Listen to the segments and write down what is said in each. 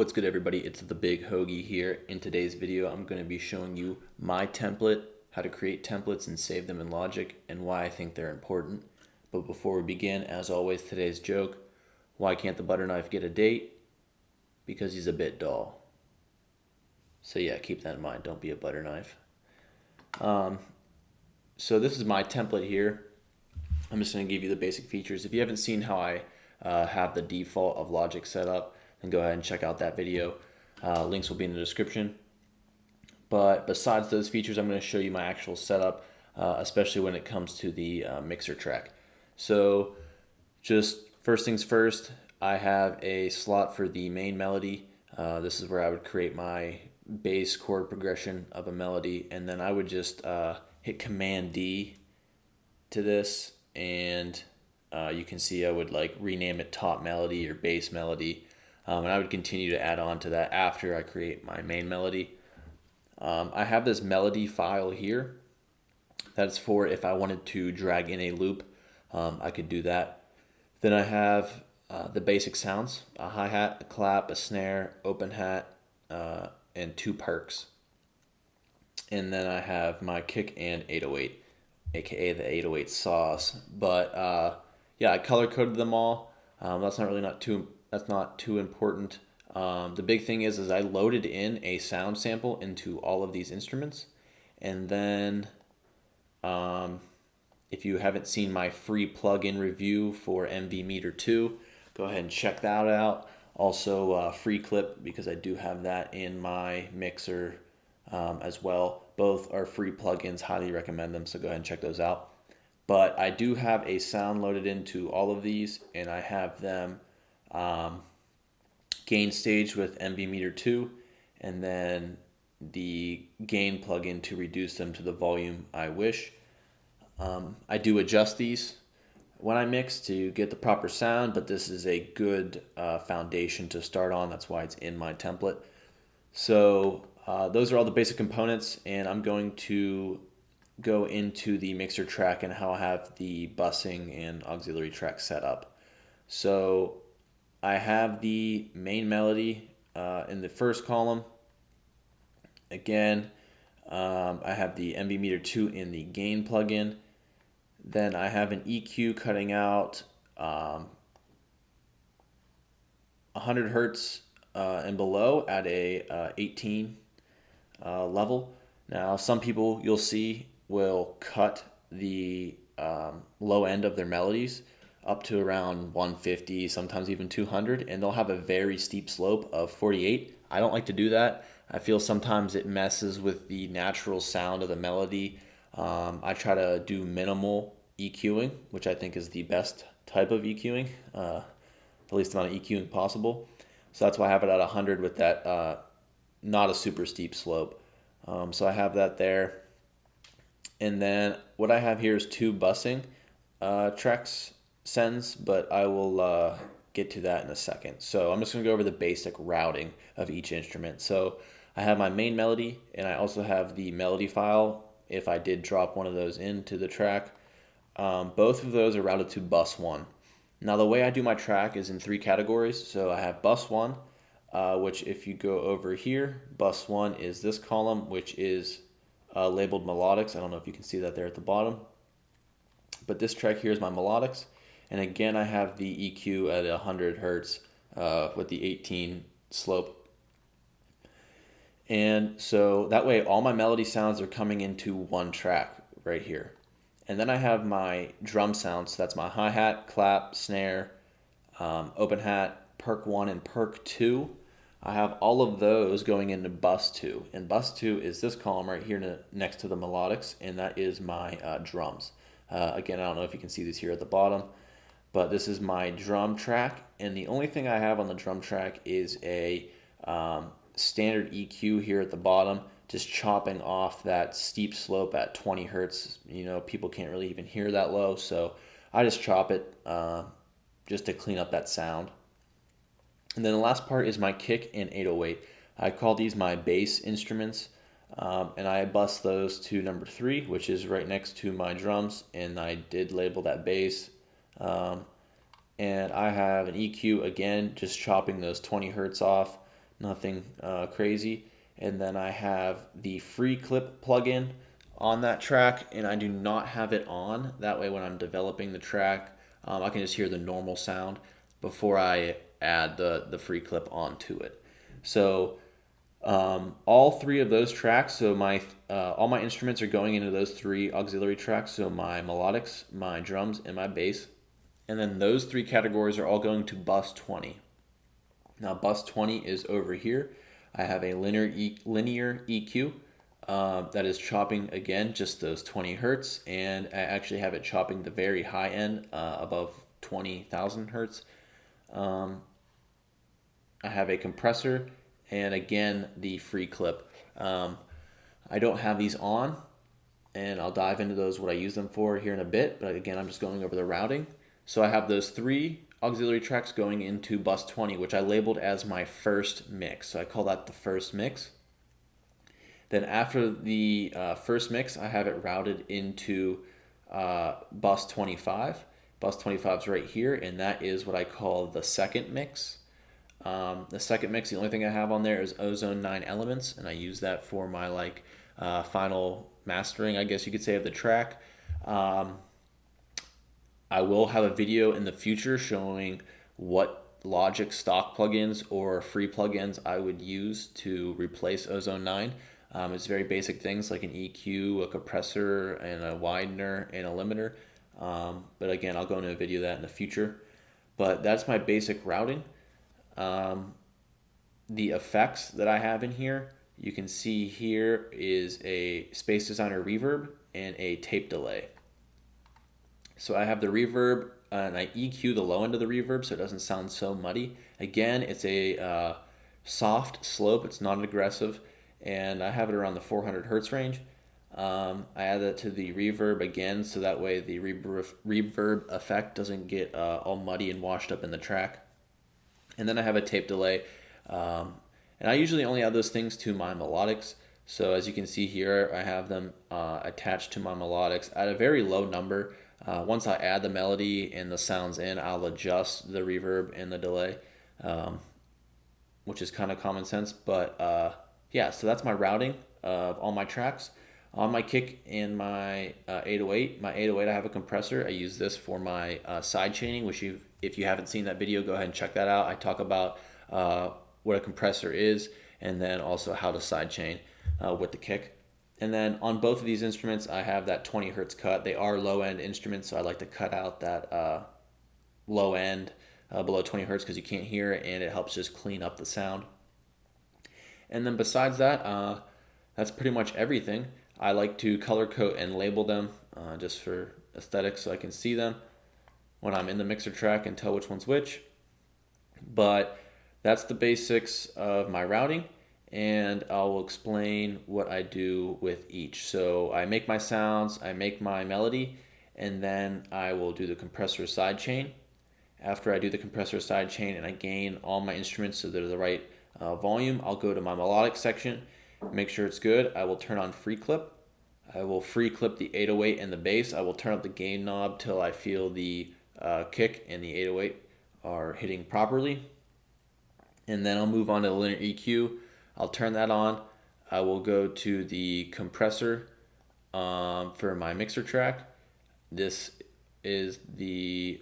What's good, everybody? It's the Big Hoagie here. In today's video, I'm going to be showing you my template, how to create templates and save them in Logic, and why I think they're important. But before we begin, as always, today's joke: why can't the butter knife get a date? Because he's a bit dull. So yeah, keep that in mind. Don't be a butter knife. So this is my template here. I'm just going to give you the basic features. If you haven't seen how I have the default of Logic set up, then go ahead and check out that video. Links will be in the description. But besides those features, I'm going to show you my actual setup, especially when it comes to the mixer track. So just first things first, I have a slot for the main melody. This is where I would create my bass chord progression of a melody, and then I would just hit Command D to this, and you can see I would like rename it top melody or bass melody, and I would continue to add on to that after I create my main melody. I have this melody file here. That's for if I wanted to drag in a loop, I could do that. Then I have the basic sounds: a hi-hat, a clap, a snare, open hat, and 2 perks. And then I have my kick and 808, aka the 808 sauce. But yeah, I color coded them all. That's not too important. The big thing is I loaded in a sound sample into all of these instruments, and then if you haven't seen my free plugin review for MV Meter 2, go ahead and check that out. Also, free clip, because I do have that in my mixer as well. Both are free plugins, highly recommend them, so go ahead and check those out. But I do have a sound loaded into all of these, and I have them gain stage with MV Meter 2, and then the gain plugin to reduce them to the volume I wish. I do adjust these when I mix to get the proper sound, but this is a good foundation to start on. That's why it's in my template. So those are all the basic components, and I'm going to go into the mixer track and how I have the busing and auxiliary track set up. So I have the main melody in the first column. Again, I have the MV Meter 2 in the gain plugin. Then I have an EQ cutting out 100 hertz and below at a 18 level. Now, some people you'll see will cut the low end of their melodies up to around 150, sometimes even 200, and they'll have a very steep slope of 48. I don't like to do that. I feel sometimes it messes with the natural sound of the melody. I try to do minimal EQing, which I think is the best type of EQing, the least amount of EQing possible. So that's why I have it at 100 with that not a super steep slope. So I have that there. And then what I have here is 2 busing tracks sends, but I will get to that in a second. So I'm just going to go over the basic routing of each instrument. So I have my main melody, and I also have the melody file if I did drop one of those into the track. Both of those are routed to bus 1. Now, the way I do my track is in 3 categories. So I have bus 1, which if you go over here, bus 1 is this column, which is labeled melodics. I don't know if you can see that there at the bottom. But this track here is my melodics. And again, I have the EQ at 100 hertz with the 18 slope. And so that way all my melody sounds are coming into one track right here. And then I have my drum sounds. So that's my hi-hat, clap, snare, open hat, perk 1, and perk 2. I have all of those going into bus 2. And bus 2 is this column right here next to the melodics, and that is my drums. Again, I don't know if you can see this here at the bottom, but this is my drum track. And the only thing I have on the drum track is a standard EQ here at the bottom, just chopping off that steep slope at 20 hertz. You know, people can't really even hear that low, so I just chop it just to clean up that sound. And then the last part is my kick and 808. I call these my bass instruments, and I bus those to number 3, which is right next to my drums, and I did label that bass. And I have an EQ, again, just chopping those 20 hertz off, nothing crazy. And then I have the free clip plugin on that track, and I do not have it on. That way, when I'm developing the track, I can just hear the normal sound before I add the free clip onto it. So all three of those tracks, so my all my instruments are going into those three auxiliary tracks. So my melodics, my drums, and my bass, and then those three categories are all going to bus 20. Now bus 20 is over here. I have a linear EQ that is chopping again just those 20 hertz, and I actually have it chopping the very high end above 20,000 hertz. I have a compressor and again the free clip. I don't have these on, and I'll dive into those what I use them for here in a bit. But again, I'm just going over the routing. So I have those three auxiliary tracks going into bus 20, which I labeled as my first mix. So I call that the first mix. Then after the first mix, I have it routed into bus 25. Bus 25 is right here, and that is what I call the second mix. The second mix, the only thing I have on there is Ozone 9 Elements, and I use that for my final mastering, I guess you could say, of the track. I will have a video in the future showing what Logic stock plugins or free plugins I would use to replace Ozone 9. It's very basic things like an EQ, a compressor, and a widener, and a limiter. But again, I'll go into a video of that in the future. But that's my basic routing. The effects that I have in here, you can see here is a Space Designer reverb and a tape delay. So I have the reverb and I EQ the low end of the reverb so it doesn't sound so muddy. Again, it's a soft slope, it's not aggressive, and I have it around the 400 hertz range. I add that to the reverb again so that way the reverb effect doesn't get all muddy and washed up in the track. And then I have a tape delay. And I usually only add those things to my melodics. So as you can see here, I have them attached to my melodics at a very low number. Once I add the melody and the sounds in, I'll adjust the reverb and the delay, which is kind of common sense. But yeah, so that's my routing of all my tracks. On my kick and my 808, my 808 I have a compressor. I use this for my side chaining, which if you haven't seen that video, go ahead and check that out. I talk about what a compressor is and then also how to side chain with the kick. And then on both of these instruments, I have that 20 hertz cut. They are low end instruments, so I like to cut out that low end below 20 hertz because you can't hear it, and it helps just clean up the sound. And then besides that, that's pretty much everything. I like to color code and label them just for aesthetics so I can see them when I'm in the mixer track and tell which one's which. But that's the basics of my routing, and I will explain what I do with each. So I make my sounds, I make my melody, and then I will do the compressor side chain. After I do the compressor side chain and I gain all my instruments so they're the right volume, I'll go to my melodic section, make sure it's good. I will turn on free clip. I will free clip the 808 and the bass. I will turn up the gain knob till I feel the kick and the 808 are hitting properly. And then I'll move on to the linear EQ. I'll turn that on. I will go to the compressor for my mixer track. This is the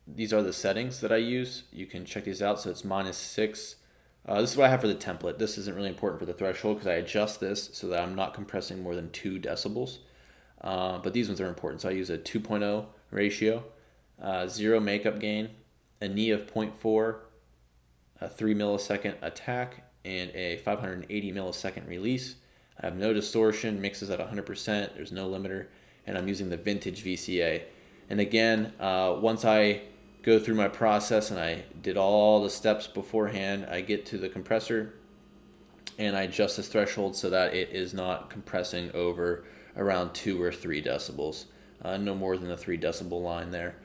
these are the settings that I use. You can check these out. So it's -6. This is what I have for the template. This isn't really important for the threshold because I adjust this so that I'm not compressing more than 2 decibels. But these ones are important. So I use a 2.0 ratio, 0 makeup gain, a knee of 0.4, a 3 millisecond attack, and a 580 millisecond release. I have no distortion, mixes at 100%, there's no limiter, and I'm using the vintage VCA. And again, once I go through my process and I did all the steps beforehand, I get to the compressor and I adjust this threshold so that it is not compressing over around 2 or 3 decibels, no more than the 3 decibel line there.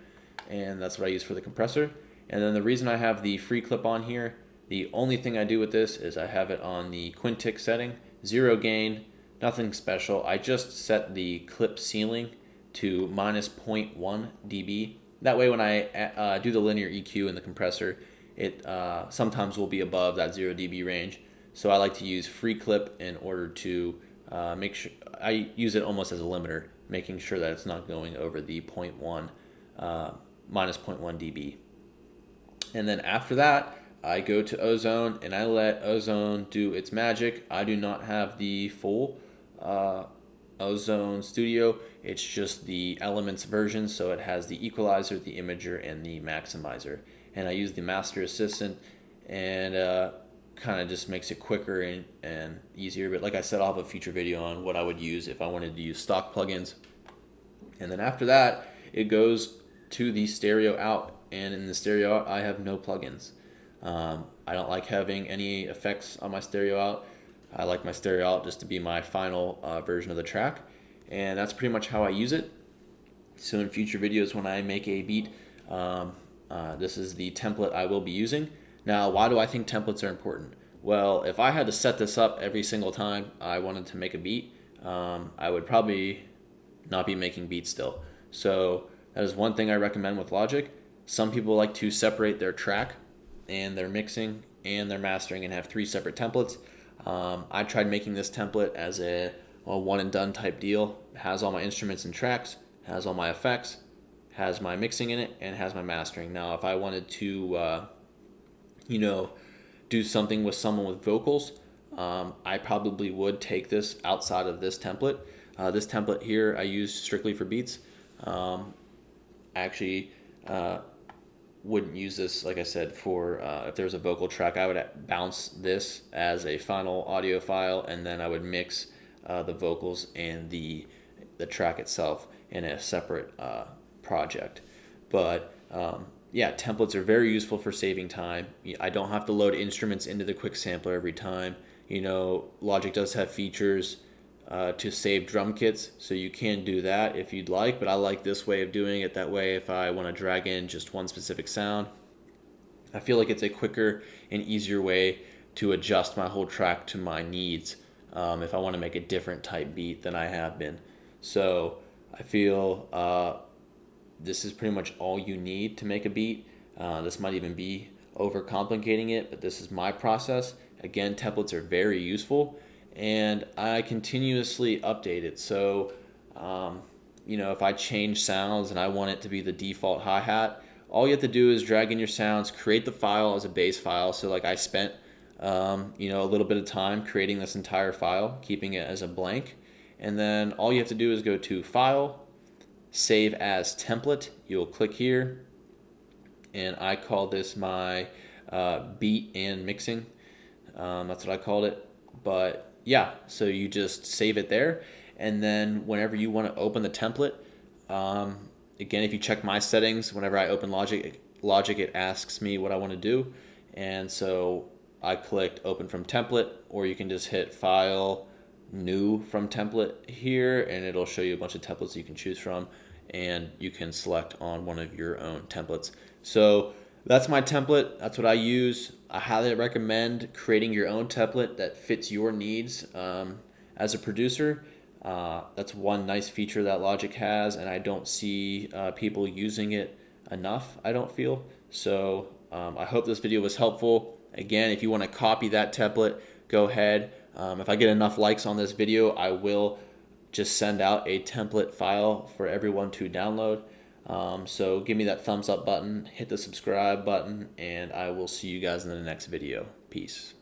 And that's what I use for the compressor. And then the reason I have the free clip on here, the only thing I do with this is I have it on the Quintic setting, 0 gain, nothing special. I just set the clip ceiling to -0.1 dB. That way when I do the linear EQ in the compressor, it sometimes will be above that 0 dB range. So I like to use FreeClip in order to make sure, I use it almost as a limiter, making sure that it's not going over the minus 0.1 dB. And then after that, I go to Ozone and I let Ozone do its magic. I do not have the full Ozone Studio. It's just the Elements version, so it has the equalizer, the imager, and the maximizer. And I use the Master Assistant, and kind of just makes it quicker and easier. But like I said, I'll have a future video on what I would use if I wanted to use stock plugins. And then after that, it goes to the stereo out, and in the stereo out, I have no plugins. I don't like having any effects on my stereo out. I like my stereo out just to be my final version of the track, and that's pretty much how I use it. So in future videos when I make a beat, this is the template I will be using. Now, why do I think templates are important? Well, if I had to set this up every single time I wanted to make a beat, I would probably not be making beats still. So that is one thing I recommend with Logic. Some people like to separate their track and their mixing and their mastering and have 3 separate templates. I tried making this template as a one and done type deal. It has all my instruments and tracks, has all my effects, has my mixing in it, and has my mastering. Now, if I wanted to, do something with someone with vocals, I probably would take this outside of this template. This template here I use strictly for beats. I actually wouldn't use this, like I said, for if there's a vocal track. I would bounce this as a final audio file, and then I would mix the vocals and the track itself in a separate project. But yeah, templates are very useful for saving time. I don't have to load instruments into the quick sampler every time. Logic does have features to save drum kits, so you can do that if you'd like, but I like this way of doing it. That way, if I want to drag in just one specific sound, I feel like it's a quicker and easier way to adjust my whole track to my needs if I want to make a different type beat than I have been. So I feel this is pretty much all you need to make a beat. This might even be overcomplicating it, but this is my process. Again, templates are very useful, and I continuously update it. So, if I change sounds and I want it to be the default hi-hat, all you have to do is drag in your sounds, create the file as a base file. So like I spent, a little bit of time creating this entire file, keeping it as a blank. And then all you have to do is go to File, Save as Template. You'll click here, and I call this my beat and mixing. That's what I called it. But yeah, so you just save it there, and then whenever you want to open the template, again, if you check my settings, whenever I open Logic, it asks me what I want to do, and so I clicked Open from Template, or you can just hit File, New from Template here, and it'll show you a bunch of templates you can choose from, and you can select on one of your own templates. So that's my template. That's what I use. I highly recommend creating your own template that fits your needs as a producer. That's one nice feature that Logic has, and I don't see people using it enough, I don't feel. So I hope this video was helpful. Again, if you want to copy that template, go ahead. If I get enough likes on this video, I will just send out a template file for everyone to download. So give me that thumbs up button, hit the subscribe button, and I will see you guys in the next video. Peace.